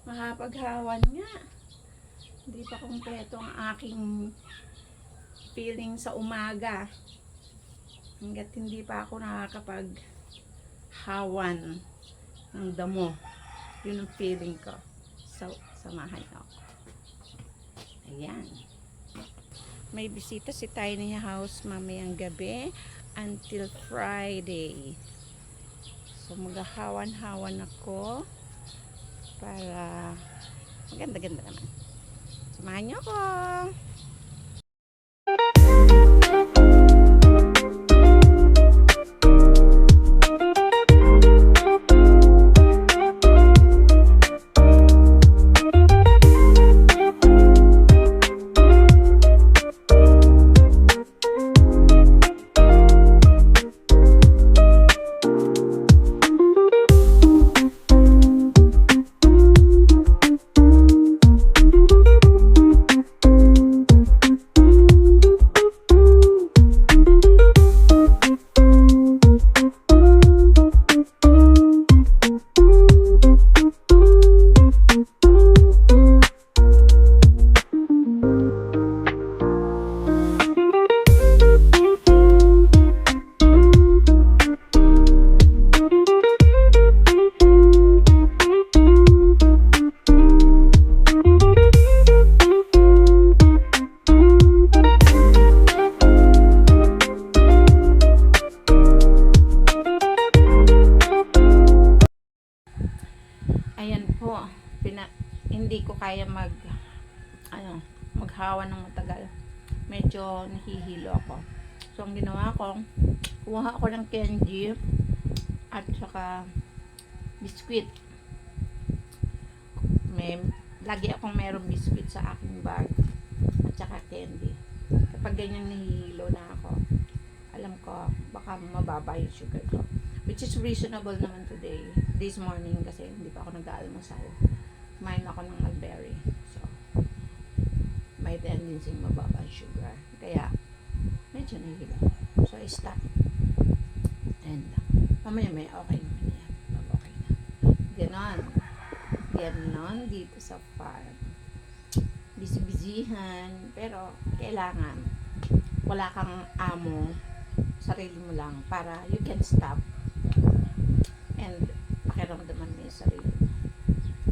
Makapaghawan nga. Hindi pa kumpleto ang aking feeling sa umaga. Hanggat hindi pa ako nakakapaghawan ng damo. Yun ang feeling ko. So, samahan niyo ako. Ayan. May bisita si Tiny House mamayang gabi until Friday. So, maghahawan-hawan ako para maganda-ganda naman. Samahan niyo ako! Hindi ko kaya maghawa ng matagal. Medyo nahihilo ako. So, ang ginawa ko, kuha ako ng candy at saka biskwit. Lagi akong merong biskwit sa aking bag at saka candy. Kapag ganyan nahihilo na ako, alam ko, baka mababa yung sugar ko. Which is reasonable naman today. This morning kasi hindi pa ako nag-aalmusal. Kumain ako ng mulberry. So, may tendency mababa ang sugar. Kaya, medyo nahihilo. So, I stop. And, mamaya may okay naman yan. Okay na. Ganon. Ganon dito sa farm. Busy-busyhan. Pero, kailangan wala kang amo. Sarili mo lang para you can stop. And, pakiramdaman mo yung sarili mo.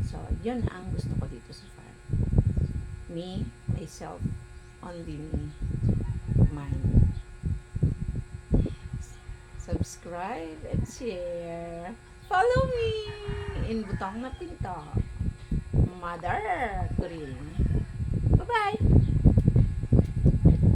So, yun ang gusto ko dito sa farm. Me, myself, only me, mine. Subscribe and share. Follow me in butang na pinto. Mother Korea.